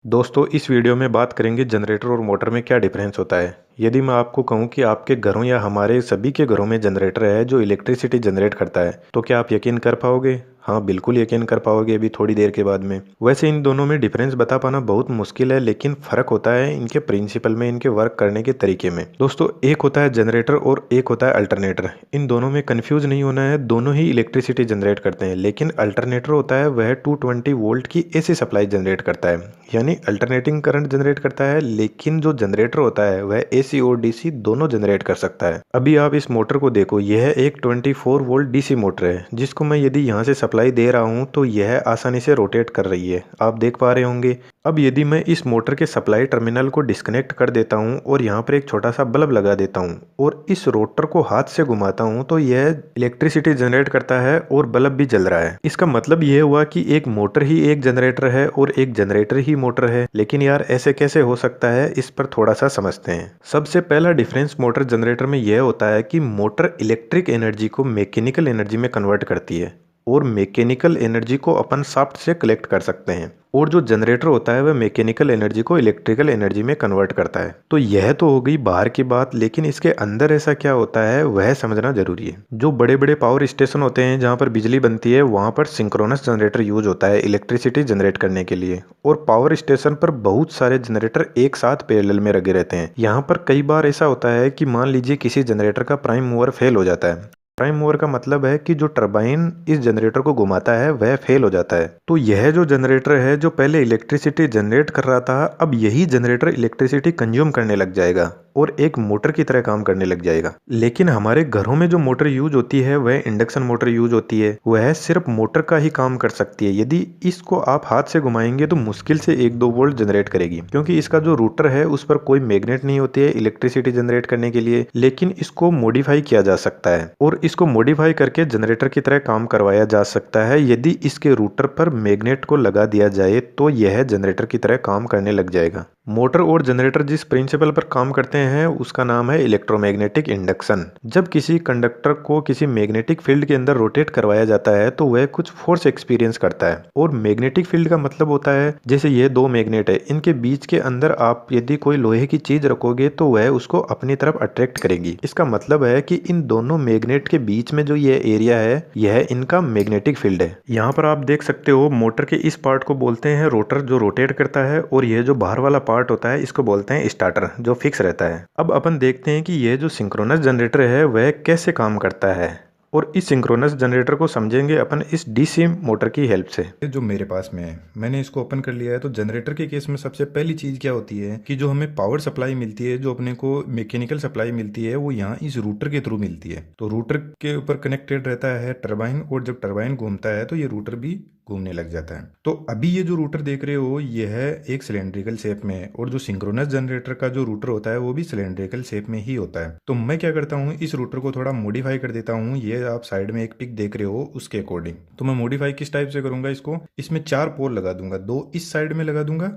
दोस्तों इस वीडियो में बात करेंगे जनरेटर और मोटर में क्या डिफरेंस होता है। यदि मैं आपको कहूं कि आपके घरों या हमारे सभी के घरों में जनरेटर है जो इलेक्ट्रिसिटी जनरेट करता है, तो क्या आप यकीन कर पाओगे? हाँ, बिल्कुल यकीन कर पाओगे अभी थोड़ी देर के बाद में। वैसे इन दोनों में डिफरेंस बता पाना बहुत मुश्किल है, लेकिन फर्क होता है इनके प्रिंसिपल में, इनके वर्क करने के तरीके में। दोस्तों एक होता है जनरेटर और एक होता है अल्टरनेटर। इन दोनों में कंफ्यूज नहीं होना है, दोनों ही इलेक्ट्रिसिटी जनरेट करते हैं, लेकिन अल्टरनेटर होता है वह 220 वोल्ट की एसी सप्लाई जनरेट करता है, यानी अल्टरनेटिंग करंट जनरेट करता है। लेकिन जो जनरेटर होता है वह एसी और डीसी दोनों जनरेट कर सकता है। अभी आप इस मोटर को देखो, यह एक 24 वोल्ट डीसी मोटर है, जिसको मैं यदि यहाँ से सप्लाई दे रहा हूँ तो यह आसानी से रोटेट कर रही है, आप देख पा रहे होंगे। अब यदि मैं इस मोटर के सप्लाई टर्मिनल को डिस्कनेक्ट कर देता हूँ और यहाँ पर एक छोटा सा बल्ब लगा देता हूँ और इस रोटर को हाथ से घुमाता हूँ, तो यह इलेक्ट्रिसिटी जनरेट करता है और बल्ब भी जल रहा है। इसका मतलब यह हुआ कि एक मोटर ही एक जनरेटर है और एक जनरेटर ही मोटर है। लेकिन यार ऐसे कैसे हो सकता है, इस पर थोड़ा सा समझते हैं। सबसे पहला डिफरेंस मोटर जनरेटर में यह होता है कि मोटर इलेक्ट्रिक एनर्जी को मैकेनिकल एनर्जी में कन्वर्ट करती है और मैकेनिकल एनर्जी को अपन शाफ्ट से कलेक्ट कर सकते हैं, और जो जनरेटर होता है वह मैकेनिकल एनर्जी को इलेक्ट्रिकल एनर्जी में कन्वर्ट करता है। तो यह तो हो गई बाहर की बात, लेकिन इसके अंदर ऐसा क्या होता है वह समझना जरूरी है। जो बड़े बड़े पावर स्टेशन होते हैं जहां पर बिजली बनती है, वहां पर सिंक्रोनस जनरेटर यूज होता है इलेक्ट्रिसिटी जनरेट करने के लिए, और पावर स्टेशन पर बहुत सारे जनरेटर एक साथ पैरेलल में लगे रहते हैं। यहाँ पर कई बार ऐसा होता है कि मान लीजिए किसी जनरेटर का प्राइम मूवर फेल हो जाता है। प्राइम मूवर का मतलब है कि जो टरबाइन इस जनरेटर को घुमाता है वह फेल हो जाता है। तो यह जो जनरेटर है जो पहले इलेक्ट्रिसिटी जनरेट कर रहा था, अब यही जनरेटर इलेक्ट्रिसिटी कंज्यूम करने लग जाएगा और एक मोटर की तरह काम करने लग जाएगा। लेकिन हमारे घरों में जो मोटर यूज होती है वह इंडक्शन मोटर यूज होती है, वह सिर्फ मोटर का ही काम कर सकती है। यदि इसको आप हाथ से घुमाएंगे तो मुश्किल से 1-2 वोल्ट जनरेट करेगी, क्योंकि इसका जो रूटर है उस पर कोई मैग्नेट नहीं होती है इलेक्ट्रिसिटी जनरेट करने के लिए। लेकिन इसको मॉडिफाई किया जा सकता है और इसको मॉडिफाई करके जनरेटर की तरह काम करवाया जा सकता है। यदि इसके रूटर पर मैग्नेट को लगा दिया जाए तो यह जनरेटर की तरह काम करने लग जाएगा। मोटर और जनरेटर जिस प्रिंसिपल पर काम करते हैं उसका नाम है इलेक्ट्रोमैग्नेटिक इंडक्शन। जब किसी कंडक्टर को किसी मैग्नेटिक फील्ड के अंदर रोटेट करवाया जाता है तो वह कुछ फोर्स एक्सपीरियंस करता है, और मैग्नेटिक फील्ड का मतलब होता है जैसे ये दो मैग्नेट है, इनके बीच के अंदर आप यदि कोई लोहे की चीज रखोगे तो वह उसको अपनी तरफ अट्रैक्ट करेगी। इसका मतलब है कि इन दोनों मैग्नेट के बीच में जो ये एरिया है यह इनका मैग्नेटिक फील्ड है। यहाँ पर आप देख सकते हो मोटर के इस पार्ट को बोलते हैं रोटर जो रोटेट करता है, और यह जो बाहर वाला पार्ट होता है इसको बोलते हैं स्टार्टर जो फिक्स रहता है। अब अपन देखते हैं कि यह जो सिंक्रोनस जनरेटर है वह कैसे काम करता है, और इस सिंक्रोनस जनरेटर को समझेंगे अपन इस डीसी मोटर की हेल्प से। जो मेरे पास में है मैंने इसको ओपन कर लिया है। तो जनरेटर के केस में सबसे पहली चीज क्या होती है कि जो हमें पावर सप्लाई मिलती है, जो अपने को मैकेनिकल सप्लाई मिलती है, वो यहाँ इस रूटर के थ्रू मिलती है। तो रूटर के ऊपर कनेक्टेड रहता है टरबाइन, और जब टरबाइन घूमता है तो ये रूटर भी घूमने लग जाता है। तो अभी ये जो रूटर देख रहे हो ये है एक सिलेंड्रिकल शेप में है, और जो सिंक्रोनस जनरेटर का जो रूटर होता है वो भी सिलेंड्रिकल शेप में ही होता है। तो मैं क्या करता हूँ, इस रूटर को थोड़ा मॉडिफाई कर देता हूँ। ये आप साइड में एक पिक देख रहे हो उसके अकॉर्डिंग। तो मैं मॉडिफाई किस टाइप से करूंगा इसको, इसमें 4 पोल लगा दूंगा, 2 इस साइड में लगा दूंगा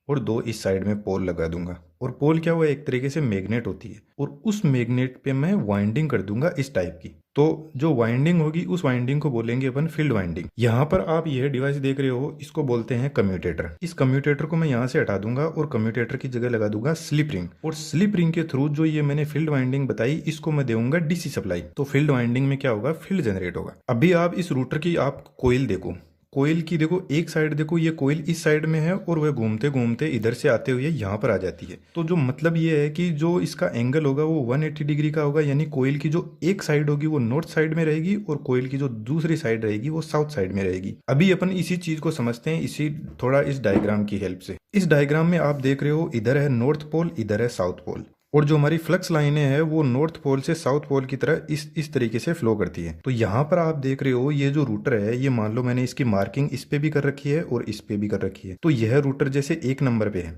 और 2 इस साइड में पोल लगा दूंगा। और पोल क्या हुआ, एक तरीके से मैग्नेट होती है, और उस मैग्नेट पे मैं वाइंडिंग कर दूंगा इस टाइप की। तो जो वाइंडिंग होगी उस वाइंडिंग को बोलेंगे अपन फील्ड वाइंडिंग। यहाँ पर आप यह डिवाइस देख रहे हो इसको बोलते हैं कम्यूटेटर। इस कम्यूटेटर को मैं यहाँ से हटा दूंगा और कम्यूटेटर की जगह लगा दूंगा स्लिप रिंग, और स्लिप रिंग के थ्रू जो ये मैंने फील्ड वाइंडिंग बताई इसको मैं दूंगा डीसी सप्लाई। तो फील्ड वाइंडिंग में क्या होगा, फील्ड जनरेट होगा। अभी आप इस रूटर की आप कोयल देखो, कोयल की देखो एक साइड देखो, ये कोयल इस साइड में है और वह घूमते घूमते इधर से आते हुए यहाँ पर आ जाती है। तो जो मतलब ये है कि जो इसका एंगल होगा वो 180 डिग्री का होगा, यानी कोयल की जो एक साइड होगी वो नॉर्थ साइड में रहेगी और कोयल की जो दूसरी साइड रहेगी वो साउथ साइड में रहेगी। अभी अपन इसी चीज को समझते हैं इसी थोड़ा इस डायग्राम की हेल्प से। इस डायग्राम में आप देख रहे हो इधर है नॉर्थ पोल, इधर है साउथ पोल, और जो हमारी फ्लक्स लाइनें हैं वो नॉर्थ पोल से साउथ पोल की तरह इस तरीके से फ्लो करती है। तो यहाँ पर आप देख रहे हो ये जो रूटर है, ये मान लो मैंने इसकी मार्किंग इस पे भी कर रखी है और इस पे भी कर रखी है। तो यह रूटर जैसे 1 नंबर पे है,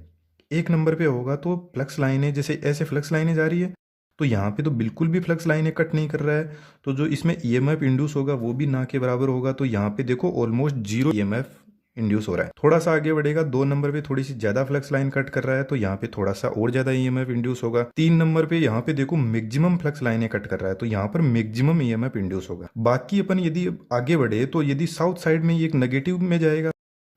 1 नंबर पे होगा तो फ्लक्स लाइनें जैसे ऐसे फ्लक्स लाइनें जा रही है, तो यहाँ पे तो बिल्कुल भी फ्लक्स लाइनें कट नहीं कर रहा है। तो जो इसमें ईएमएफ इंड्यूस होगा वो भी ना के बराबर होगा। तो यहाँ पे देखो ऑलमोस्ट 0 ईएमएफ इंड्यूस हो रहा है। थोड़ा सा आगे बढ़ेगा, 2 नंबर पे थोड़ी सी ज्यादा फ्लक्स लाइन कट कर रहा है, तो यहाँ पे थोड़ा सा और ज्यादा ईएमएफ इंड्यूस होगा। 3 नंबर पे यहाँ पे देखो मैक्सिमम फ्लक्स लाइनें कट कर रहा है, तो यहाँ पर मैक्सिमम ईएमएफ इंड्यूस होगा। बाकी अपन यदि आगे बढ़े तो यदि साउथ साइड में ये एक नेगेटिव में जाएगा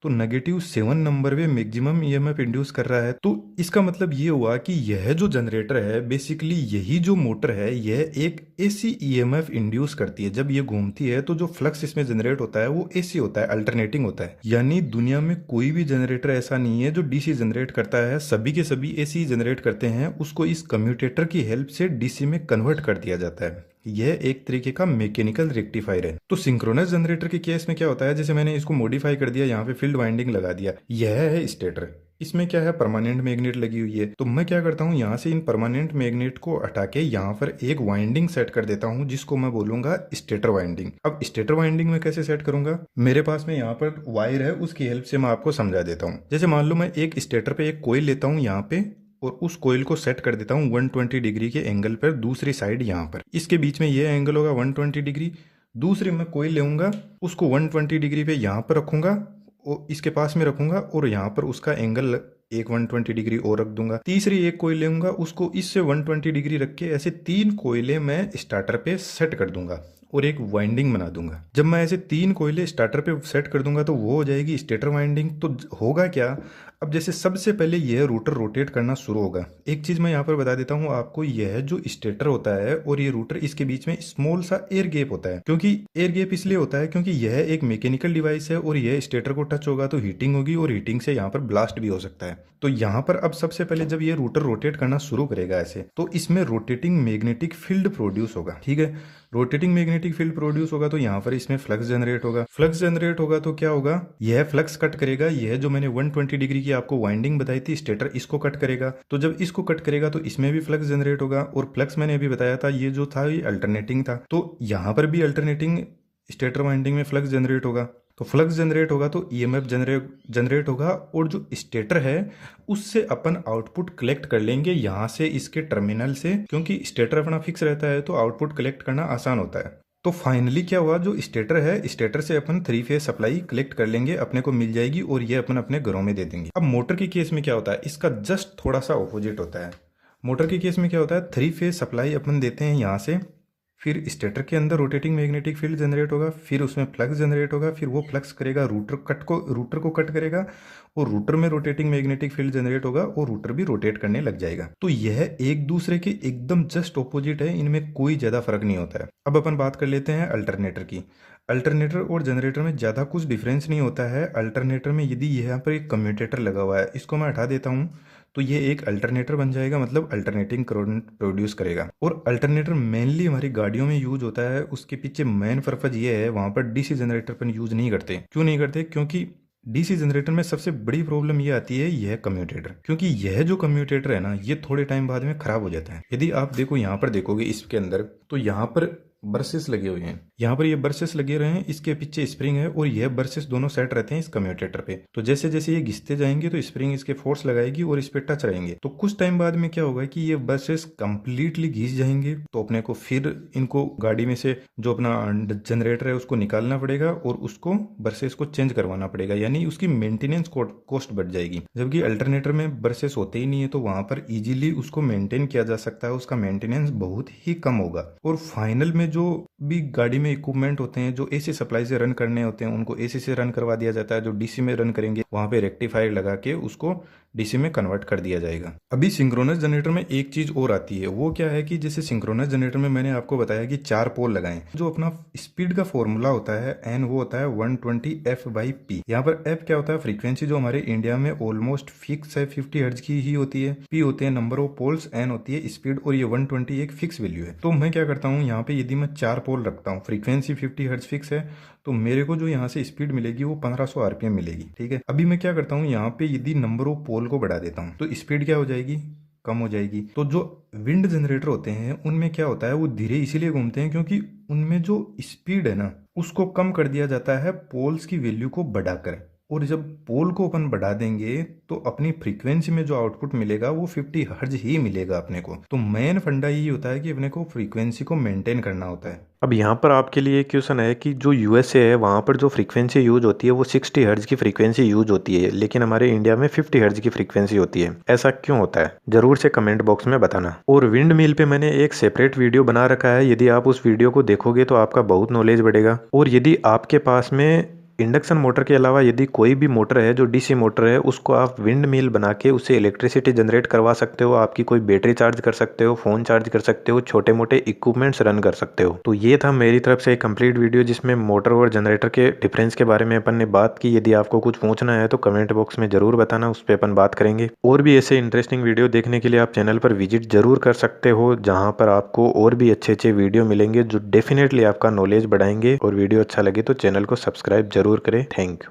तो -7 नंबर पे मैक्सिमम ईएमएफ इंड्यूस कर रहा है। तो इसका मतलब ये हुआ कि यह जो जनरेटर है, बेसिकली यही जो मोटर है, यह एक एसी ईएमएफ इंड्यूस करती है। जब ये घूमती है तो जो फ्लक्स इसमें जनरेट होता है वो एसी होता है, अल्टरनेटिंग होता है। यानी दुनिया में कोई भी जनरेटर ऐसा नहीं है जो डीसी जनरेट करता है, सभी के सभी एसी जनरेट करते हैं। उसको इस कम्यूटेटर की हेल्प से डीसी में कन्वर्ट कर दिया जाता है। यह एक तरीके का मैकेनिकल रेक्टिफायर है। तो सिंक्रोनस जनरेटर के केस में क्या होता है, जैसे मैंने इसको मॉडिफाई कर दिया, यहाँ पे फील्ड वाइंडिंग लगा दिया, यह है स्टेटर। इसमें क्या है, परमानेंट मैग्नेट लगी हुई है। तो मैं क्या करता हूँ, यहाँ से इन परमानेंट मैग्नेट को हटा के यहाँ पर एक वाइंडिंग सेट कर देता हूँ, जिसको मैं बोलूंगा स्टेटर वाइंडिंग। अब स्टेटर वाइंडिंग में कैसे सेट करूंगा, मेरे पास में यहाँ पर वायर है, उसकी हेल्प से मैं आपको समझा देता हूँ। जैसे मान लो मैं एक स्टेटर पे एक कोयल लेता हूँ यहाँ पे, और उस कोयल को सेट कर देता हूँ 120 डिग्री के एंगल पर, दूसरी साइड यहाँ पर। इसके बीच में ये एंगल होगा 120 डिग्री। दूसरी मैं कोयल लेऊंगा, उसको 120 डिग्री पे यहाँ पर रखूंगा और इसके पास में रखूंगा, और यहाँ पर उसका एंगल एक 120 डिग्री और रख दूंगा। तीसरी एक कोयल लेऊंगा, उसको इससे 120 डिग्री रख के ऐसे 3 कोयले मैं स्टार्टर पे सेट कर दूंगा और एक वाइंडिंग बना दूंगा। जब मैं ऐसे 3 कोयले स्टार्टर पे सेट कर दूंगा तो वो हो जाएगी स्टेटर वाइंडिंग। तो होगा क्या, अब जैसे सबसे पहले यह रोटर रोटेट करना शुरू होगा। एक चीज मैं यहाँ पर बता देता हूँ आपको, यह जो स्टेटर होता है और ये रोटर, इसके बीच में स्मॉल सा एयर गैप होता है। क्योंकि एयर गैप इसलिए होता है क्योंकि यह एक मैकेनिकल डिवाइस है और यह स्टेटर को टच होगा तो हीटिंग होगी, और हीटिंग से यहाँ पर ब्लास्ट भी हो सकता है। तो यहाँ पर अब सबसे पहले जब ये रोटर रोटेट करना शुरू करेगा ऐसे, तो इसमें रोटेटिंग मैग्नेटिक फील्ड प्रोड्यूस होगा। ठीक है, रोटेटिंग मैग्नेटिक फील्ड प्रोड्यूस होगा तो यहाँ पर इसमें फ्लक्स जनरेट होगा। फ्लक्स जनरेट होगा तो क्या होगा, यह फ्लक्स कट करेगा, यह जो मैंने 120 डिग्री की आपको वाइंडिंग बताई थी स्टेटर, इसको कट करेगा। तो जब इसको कट करेगा तो इसमें भी फ्लक्स जनरेट होगा, और फ्लक्स मैंने अभी बताया था ये जो था ये अल्टरनेटिंग था, तो यहाँ पर भी अल्टरनेटिंग स्टेटर वाइंडिंग में फ्लक्स जनरेट होगा। तो फ्लक्स जनरेट होगा तो ईएमएफ जनरेट होगा, और जो स्टेटर है उससे अपन आउटपुट कलेक्ट कर लेंगे यहाँ से, इसके टर्मिनल से। क्योंकि स्टेटर अपना फिक्स रहता है तो आउटपुट कलेक्ट करना आसान होता है। तो फाइनली क्या हुआ, जो स्टेटर है, स्टेटर से अपन 3 फेज सप्लाई कलेक्ट कर लेंगे, अपने को मिल जाएगी, और ये अपन अपने घरों में दे देंगे। अब मोटर के केस में क्या होता है, इसका जस्ट थोड़ा सा ऑपोजिट होता है। मोटर के केस में क्या होता है, 3 फेज सप्लाई अपन देते हैं यहाँ से, फिर स्टेटर के अंदर रोटेटिंग मैग्नेटिक फील्ड जनरेट होगा, फिर उसमें फ्लक्स जनरेट होगा, फिर वो फ्लक्स करेगा रूटर को कट करेगा, और रूटर में रोटेटिंग मैग्नेटिक फील्ड जनरेट होगा, और रूटर भी रोटेट करने लग जाएगा। तो यह एक दूसरे के एकदम जस्ट ऑपोजिट है, इनमें कोई ज्यादा फर्क नहीं होता है। अब अपन बात कर लेते हैं अल्टरनेटर की। अल्टरनेटर और जनरेटर में ज़्यादा कुछ डिफरेंस नहीं होता है। अल्टरनेटर में यदि यहाँ पर एक कम्यूटेटर लगा हुआ है, इसको मैं हटा देता हूँ तो ये एक अल्टरनेटर बन जाएगा, मतलब अल्टरनेटिंग करंट प्रोड्यूस करेगा। और अल्टरनेटर मेनली हमारी गाड़ियों में यूज होता है, उसके पीछे मेन पर्पज ये है, वहां पर डीसी जनरेटर पर यूज नहीं करते। क्यों नहीं करते, क्योंकि डीसी जनरेटर में सबसे बड़ी प्रॉब्लम ये आती है, यह कम्यूटेटर। क्योंकि यह जो कम्यूटेटर है ना, ये थोड़े टाइम बाद में खराब हो जाता है। यदि आप देखो यहाँ पर देखोगे इसके अंदर, तो यहाँ पर बर्सेस लगे हुए हैं, यहाँ पर ये बर्सेस लगे रहे हैं, इसके पीछे स्प्रिंग है, और यह बर्सेस दोनों सेट रहते हैं इस कम्यूटेटर पे। तो जैसे जैसे ये घिसते जाएंगे तो स्प्रिंग इसके फोर्स लगाएगी और इस पे टच रहेंगे। तो कुछ टाइम बाद में क्या होगा कि ये बर्सेस कंप्लीटली घिस जाएंगे, तो अपने को फिर इनको गाड़ी में से जो अपना जनरेटर है उसको निकालना पड़ेगा, और उसको बर्सेस को चेंज करवाना पड़ेगा, यानी उसकी मेंटेनेंस कॉस्ट बढ़ जाएगी। जबकि अल्टरनेटर में बर्सेस होते ही नहीं है, तो वहां पर इजीली उसको मेंटेन किया जा सकता है, उसका मेंटेनेंस बहुत ही कम होगा। और फाइनल में जो भी गाड़ी में इक्विपमेंट होते हैं जो एसी सप्लाई से रन करने होते हैं, उनको एसी से रन करवा दिया जाता है। जो डीसी में रन करेंगे वहां पे रेक्टिफायर लगा के उसको डीसी में कन्वर्ट कर दिया जाएगा। अभी सिंक्रोनस जनरेटर में एक चीज और आती है, वो क्या है कि जैसे सिंक्रोनस जनरेटर में मैंने आपको बताया कि 4 पोल लगाएं। जो अपना स्पीड का फॉर्मूला होता है एन, वो होता है 120 f/p। यहाँ पर एफ क्या होता है, फ्रीक्वेंसी जो हमारे इंडिया में ऑलमोस्ट फिक्स है, 50 हर्ट्ज की ही होती है। पी होते हैं नंबर ऑफ पोल्स, एन होती है स्पीड, और ये 120 एक फिक्स वैल्यू है। तो मैं क्या करता हूँ, यहाँ पे यदि मैं 4 पोल रखता हूँ, फ्रीक्वेंसी 50 हर्ट्ज फिक्स है, तो मेरे को जो यहाँ से स्पीड मिलेगी वो 1500 आरपीएम मिलेगी। ठीक है, अभी मैं क्या करता हूँ, यहाँ पे यदि नंबर ऑफ पोल को बढ़ा देता हूँ तो स्पीड क्या हो जाएगी, कम हो जाएगी। तो जो विंड जनरेटर होते हैं उनमें क्या होता है, वो धीरे इसीलिए घूमते हैं क्योंकि उनमें जो स्पीड है ना उसको कम कर दिया जाता है पोल्स की वैल्यू को बढ़ाकर। और जब पोल को अपन बढ़ा देंगे तो अपनी फ्रीक्वेंसी में जो आउटपुट मिलेगा वो 50 हर्ट्ज ही मिलेगा अपने को। तो मेन फंडा यही होता है कि अपने को फ्रीक्वेंसी को मेंटेन करना होता है। अब यहाँ पर आपके लिए एक क्वेश्चन है कि जो यूएसए है वहाँ पर जो फ्रीक्वेंसी यूज होती है वो 60 हर्ट्ज की फ्रीक्वेंसी यूज होती है, लेकिन हमारे इंडिया में 50 हर्ट्ज की फ्रीक्वेंसी होती है। ऐसा क्यों होता है, जरूर से कमेंट बॉक्स में बताना। और विंड मिल पे मैंने एक सेपरेट वीडियो बना रखा है, यदि आप उस वीडियो को देखोगे तो आपका बहुत नॉलेज बढ़ेगा। और यदि आपके पास में इंडक्शन मोटर के अलावा यदि कोई भी मोटर है जो डीसी मोटर है, उसको आप विंड मिल बना के उससे इलेक्ट्रिसिटी जनरेट करवा सकते हो। आपकी कोई बैटरी चार्ज कर सकते हो, फ़ोन चार्ज कर सकते हो, छोटे मोटे इक्विपमेंट्स रन कर सकते हो। तो ये था मेरी तरफ से एक कंप्लीट वीडियो जिसमें मोटर और जनरेटर के डिफरेंस के बारे में अपन ने बात की। यदि आपको कुछ पूछना है तो कमेंट बॉक्स में ज़रूर बताना, उस पर अपन बात करेंगे। और भी ऐसे इंटरेस्टिंग वीडियो देखने के लिए आप चैनल पर विजिट जरूर कर सकते हो, जहाँ पर आपको और भी अच्छे अच्छे वीडियो मिलेंगे जो डेफिनेटली आपका नॉलेज बढ़ाएंगे। और वीडियो अच्छा लगे तो चैनल को सब्सक्राइब जरूर करें। Thank you.